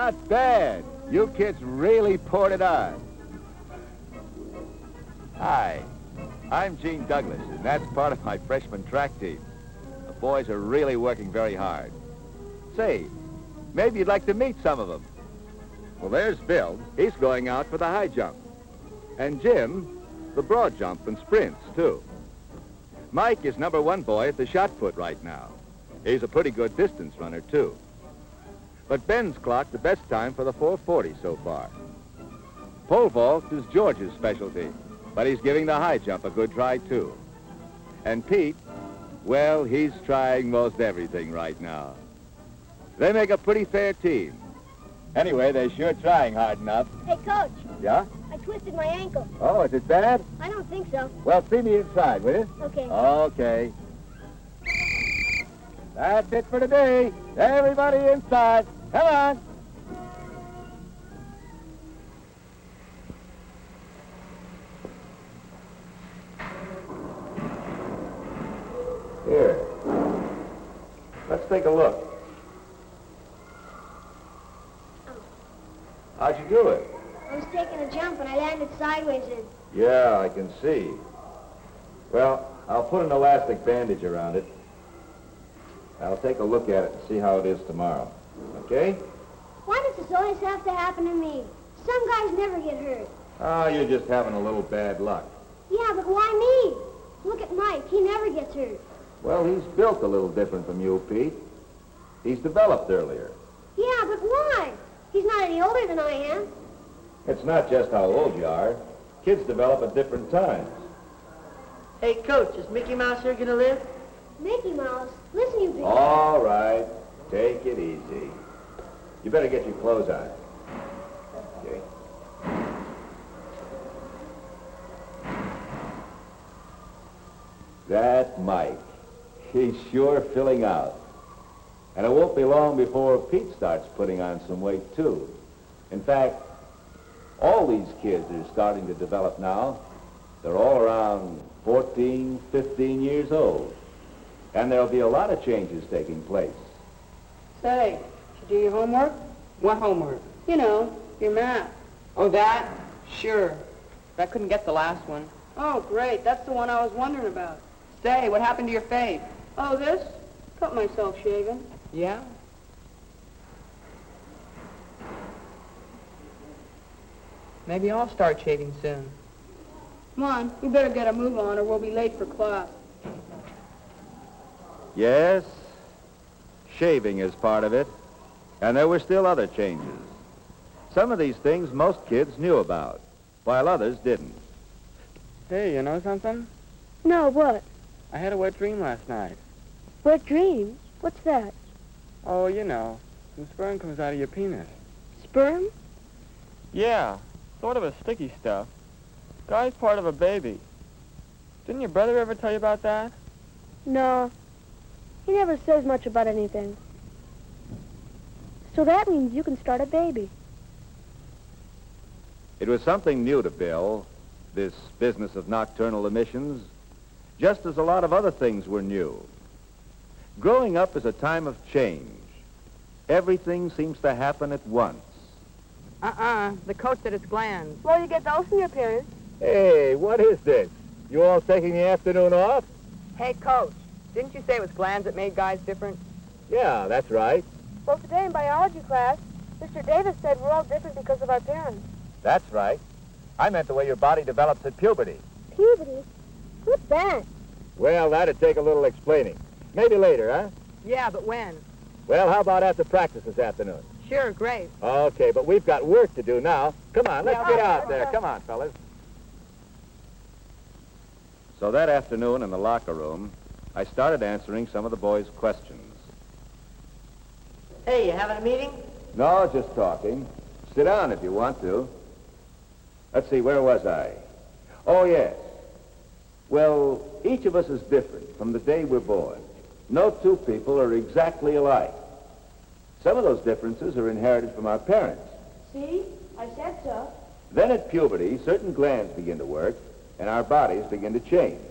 not bad. You kids really poured it on. Hi, I'm Gene Douglas, and that's part of my freshman track team. The boys are really working very hard. Say, maybe you'd like to meet some of them. Well, there's Bill. He's going out for the high jump. And Jim, the broad jump and sprints, too. Mike is #1 boy at the shot put right now. He's a pretty good distance runner, too. But Ben's clocked the best time for the 440 so far. Pole vault is George's specialty, but he's giving the high jump a good try, too. And Pete, well, he's trying most everything right now. They make a pretty fair team. Anyway, they're sure trying hard enough. Hey, Coach. Yeah? I twisted my ankle. Oh, is it bad? I don't think so. Well, see me inside, will you? Okay. Okay. That's it for today. Everybody inside. Come on. Here. Let's take a look. How'd you do it? I was taking a jump and I landed sideways in. Yeah, I can see. Well, I'll put an elastic bandage around it. I'll take a look at it and see how it is tomorrow. Okay? Why does this always have to happen to me? Some guys never get hurt. Oh, you're just having a little bad luck. Yeah, but why me? Look at Mike. He never gets hurt. Well, he's built a little different from you, Pete. He's developed earlier. Yeah, but why? He's not any older than I am. It's not just how old you are. Kids develop at different times. Hey, Coach, is Mickey Mouse here going to live? Mickey Mouse. Listen, you big... All right. Take it easy. You better get your clothes on. Okay. That Mike. He's sure filling out. And it won't be long before Pete starts putting on some weight, too. In fact, all these kids are starting to develop now. They're all around 14, 15 years old. And there'll be a lot of changes taking place. Say, did you do your homework? What homework? You know, your math. Oh, that? Sure. But I couldn't get the last one. Oh, great. That's the one I was wondering about. Say, what happened to your face? Oh, this? Cut myself shaving. Yeah? Maybe I'll start shaving soon. Come on, we better get a move on or we'll be late for class. Yes, shaving is part of it. And there were still other changes. Some of these things most kids knew about, while others didn't. Hey, you know something? No, what? I had a wet dream last night. Wet dreams? What's that? Oh, you know, some sperm comes out of your penis. Sperm? Yeah, sort of a sticky stuff. Guy's part of a baby. Didn't your brother ever tell you about that? No. He never says much about anything. So that means you can start a baby. It was something new to Bill, this business of nocturnal emissions, just as a lot of other things were new. Growing up is a time of change. Everything seems to happen at once. The coach said it's glands. Well, you get those from your parents. Hey, what is this? You all taking the afternoon off? Hey, Coach, didn't you say it was glands that made guys different? Yeah, that's right. Well, today in biology class, Mr. Davis said we're all different because of our parents. That's right. I meant the way your body develops at puberty. Puberty? What's that? Well, that'd take a little explaining. Maybe later, huh? Yeah, but when? Well, how about after practice this afternoon? Sure, great. Okay, but we've got work to do now. Come on, let's get out there. Come on, fellas. So that afternoon in the locker room, I started answering some of the boys' questions. Hey, you having a meeting? No, just talking. Sit down if you want to. Let's see, where was I? Oh, yes. Well, each of us is different from the day we're born. No two people are exactly alike. Some of those differences are inherited from our parents. See? I said so. Then at puberty, certain glands begin to work, and our bodies begin to change.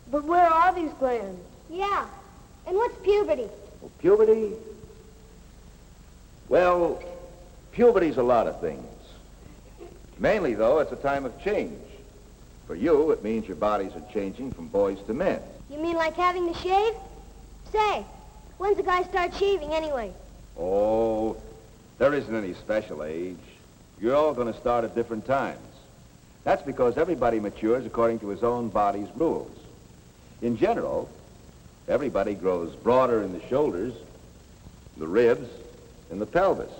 But where are these glands? Yeah. And what's puberty? Well, puberty? Well, Puberty's a lot of things. Mainly, though, it's a time of change. For you, it means your bodies are changing from boys to men. You mean like having to shave? Say, when's a guy start shaving anyway? Oh, there isn't any special age. You're all going to start at different times. That's because everybody matures according to his own body's rules. In general, everybody grows broader in the shoulders, the ribs, and the pelvis.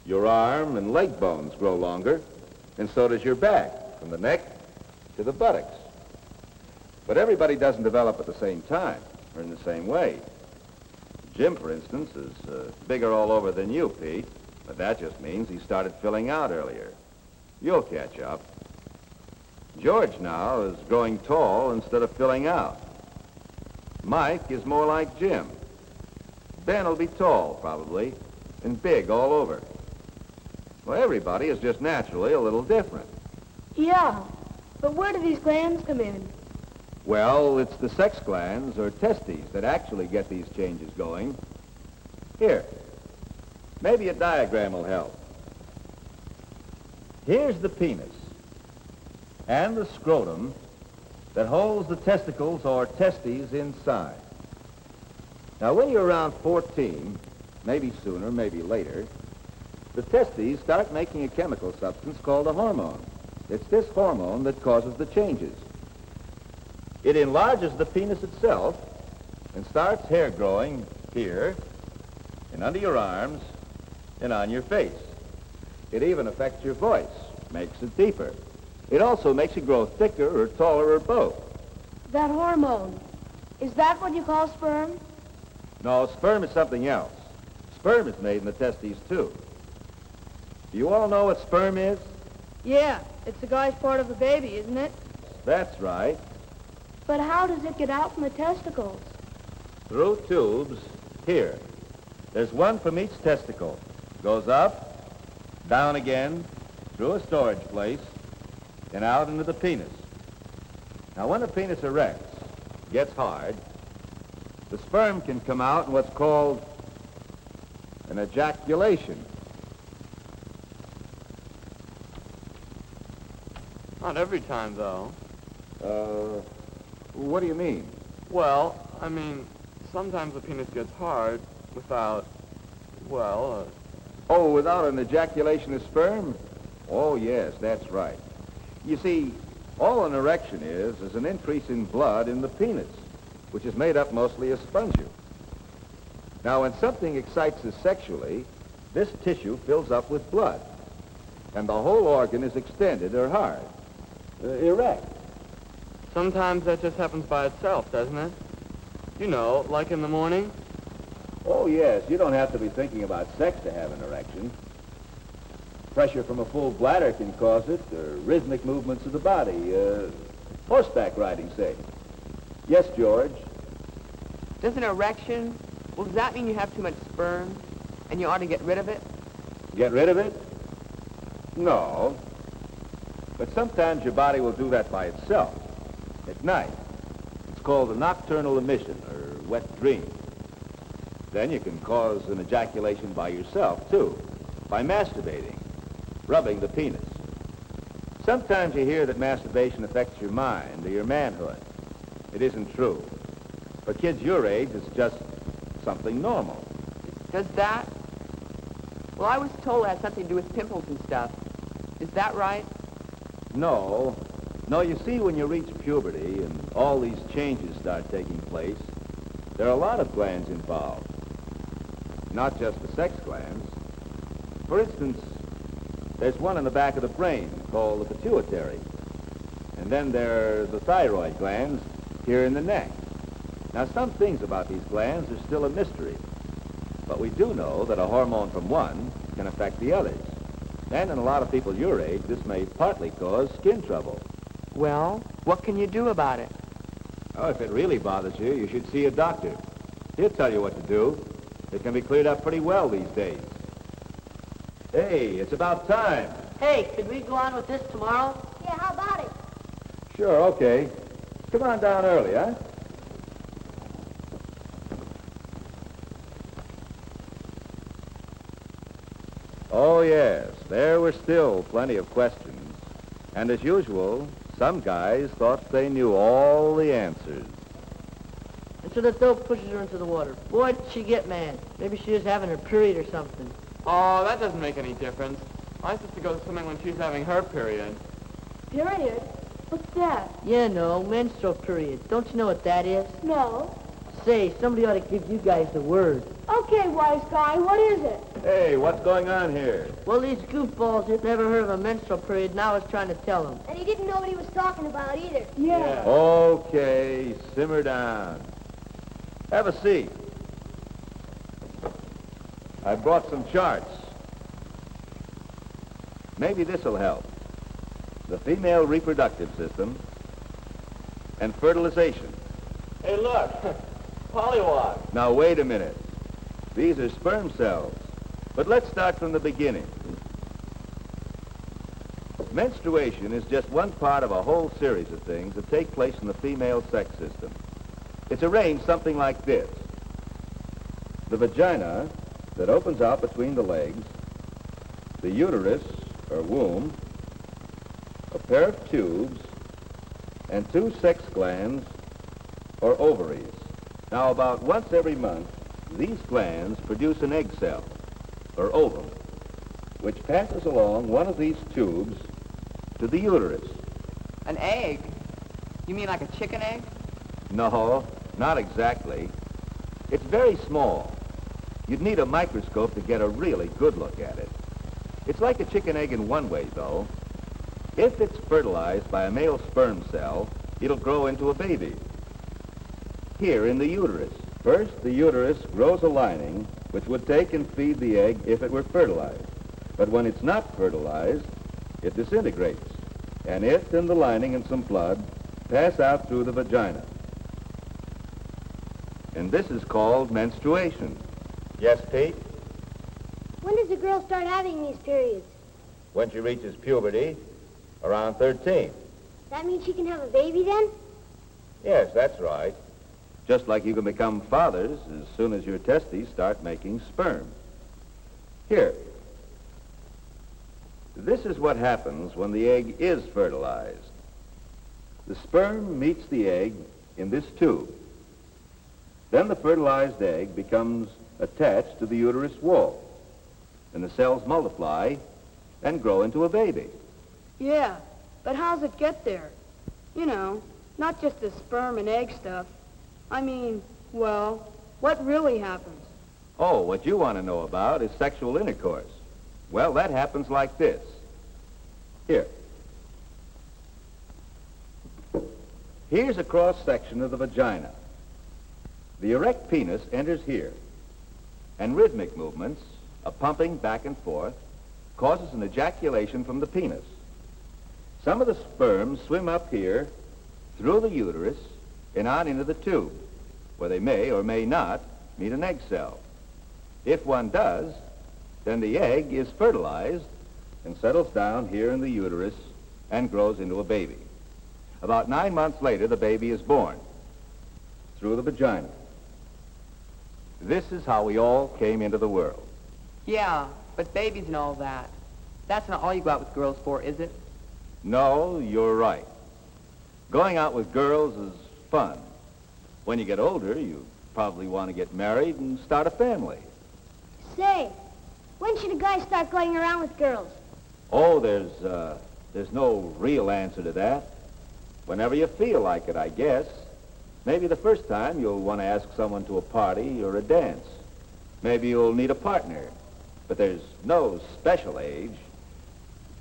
Your arm and leg bones grow longer, and so does your back, from the neck to the buttocks. But everybody doesn't develop at the same time, or in the same way. Jim, for instance, is bigger all over than you, Pete, but that just means he started filling out earlier. You'll catch up. George now is growing tall instead of filling out. Mike is more like Jim. Ben will be tall, probably, and big all over. Well, everybody is just naturally a little different. Yeah, but where do these glands come in? Well, it's the sex glands, or testes, that actually get these changes going. Here, maybe a diagram will help. Here's the penis and the scrotum that holds the testicles or testes inside. Now, when you're around 14, maybe sooner, maybe later, the testes start making a chemical substance called a hormone. It's this hormone that causes the changes. It enlarges the penis itself and starts hair growing here and under your arms and on your face. It even affects your voice, makes it deeper. It also makes you grow thicker or taller or both. That hormone, is that what you call sperm? No, sperm is something else. Sperm is made in the testes, too. Do you all know what sperm is? Yeah, it's the guy's part of a baby, isn't it? That's right. But how does it get out from the testicles? Through tubes here. There's one from each testicle. Goes up, down again, through a storage place, and out into the penis. Now, when the penis erects, gets hard, the sperm can come out in what's called an ejaculation. Not every time, though. What do you mean? Well, I mean, sometimes the penis gets hard without, well, Oh, without an ejaculation of sperm? Oh, yes, that's right. You see, all an erection is an increase in blood in the penis, which is made up mostly of spongy. Now, when something excites us sexually, this tissue fills up with blood, and the whole organ is extended or hard, erect. sometimes that just happens by itself, doesn't it? You know, like in the morning. Oh, yes, you don't have to be thinking about sex to have an erection. Pressure from a full bladder can cause it, or rhythmic movements of the body, horseback riding, say. Yes, George? Does an erection, well, does that mean you have too much sperm and you ought to get rid of it? Get rit of it? No. But sometimes your body will do that by itself, at night. It's called a nocturnal emission, or wet dream. Then you can cause an ejaculation by yourself, too, by masturbating, rubbing the penis. Sometimes you hear that masturbation affects your mind or your manhood. It isn't true. For kids your age, it's just something normal. Does that? Well, I was told it had something to do with pimples and stuff. Is that right? No. No, you see, when you reach puberty and all these changes start taking place, there are a lot of glands involved. Not just the sex glands. For instance, there's one in the back of the brain called the pituitary. And then there are the thyroid glands here in the neck. Now, some things about these glands are still a mystery. But we do know that a hormone from one can affect the others. And in a lot of people your age, this may partly cause skin trouble. Well, what can you do about it? Oh, if it really bothers you, you should see a doctor. He'll tell you what to do. It can be cleared up pretty well these days. Hey, it's about time. Hey, could we go on with this tomorrow? Yeah, how about it? Sure, okay. Come on down early, huh? Oh, yes, there were still plenty of questions. And as usual, some guys thought they knew all the answers. And so the dope pushes her into the water. Boy, did she get mad. Maybe she was having her period or something. Oh, that doesn't make any difference. My sister goes swimming when she's having her period. Period? What's that? Yeah, no, menstrual period. Don't you know what that is? No. Say, somebody ought to give you guys the word. Okay, wise guy, what is it? Hey, what's going on here? Well, these goofballs who've never heard of a menstrual period now is trying to tell them. And he didn't know what he was talking about either. Yeah. Okay, simmer down. Have a seat. I brought some charts. Maybe this'll help. The female reproductive system and fertilization. Hey, look. Pollywog. Now, wait a minute. These are sperm cells. But let's start from the beginning. Menstruation is just one part of a whole series of things that take place in the female sex system. It's arranged something like this. The vagina that opens out between the legs, the uterus, or womb, a pair of tubes, and 2 sex glands, or ovaries. Now, about once every month, these glands produce an egg cell, or ovum, which passes along one of these tubes to the uterus. An egg? You mean like a chicken egg? No, not exactly. It's very small. You'd need a microscope to get a really good look at it. It's like a chicken egg in one way, though. If it's fertilized by a male sperm cell, it'll grow into a baby. Here in the uterus. First, the uterus grows a lining which would take and feed the egg if it were fertilized. But when it's not fertilized, it disintegrates, and it and the lining and some blood pass out through the vagina. And this is called menstruation. Yes, Pete? When does a girl start having these periods? When she reaches puberty, around 13. That means she can have a baby then? Yes, that's right. Just like you can become fathers as soon as your testes start making sperm. Here. This is what happens when the egg is fertilized. The sperm meets the egg in this tube. Then the fertilized egg becomes attached to the uterus wall, and the cells multiply and grow into a baby. Yeah, but how's it get there? You know, not just the sperm and egg stuff. I mean, well, what really happens? Oh, what you want to know about is sexual intercourse. Well, that happens like this. Here. Here's a cross-section of the vagina. The erect penis enters here, and rhythmic movements, a pumping back and forth, causes an ejaculation from the penis. Some of the sperm swim up here, through the uterus, and on into the tube, where they may or may not meet an egg cell. If one does, then the egg is fertilized and settles down here in the uterus and grows into a baby. About 9 months later, the baby is born through the vagina. This is how we all came into the world. Yeah, but babies and all that. That's not all you go out with girls for, is it? No, you're right. Going out with girls is fun. When you get older, you probably want to get married and start a family. Say, when should a guy start going around with girls? Oh, there's no real answer to that. Whenever you feel like it, I guess. Maybe the first time you'll want to ask someone to a party or a dance. Maybe you'll need a partner. But there's no special age,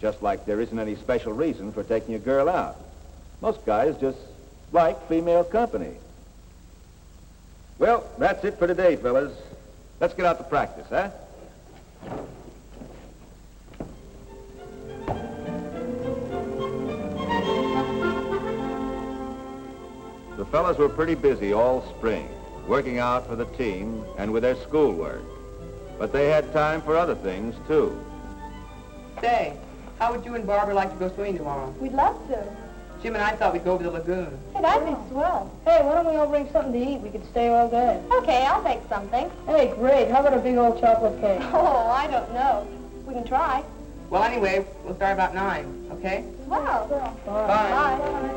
just like there isn't any special reason for taking a girl out. Most guys just like female company. Well, that's it for today, fellas. Let's get out to practice, huh? The fellas were pretty busy all spring, working out for the team and with their schoolwork. But they had time for other things, too. Say, how would you and Barbara like to go swimming tomorrow? We'd love to. Jim and I thought we'd go over the lagoon. Hey, that'd be swell. Hey, why don't we all bring something to eat? We could stay all day. Okay, I'll bake something. Hey, great. How about a big old chocolate cake? Oh, I don't know. We can try. Well, anyway, we'll start about 9, okay? Well. Bye.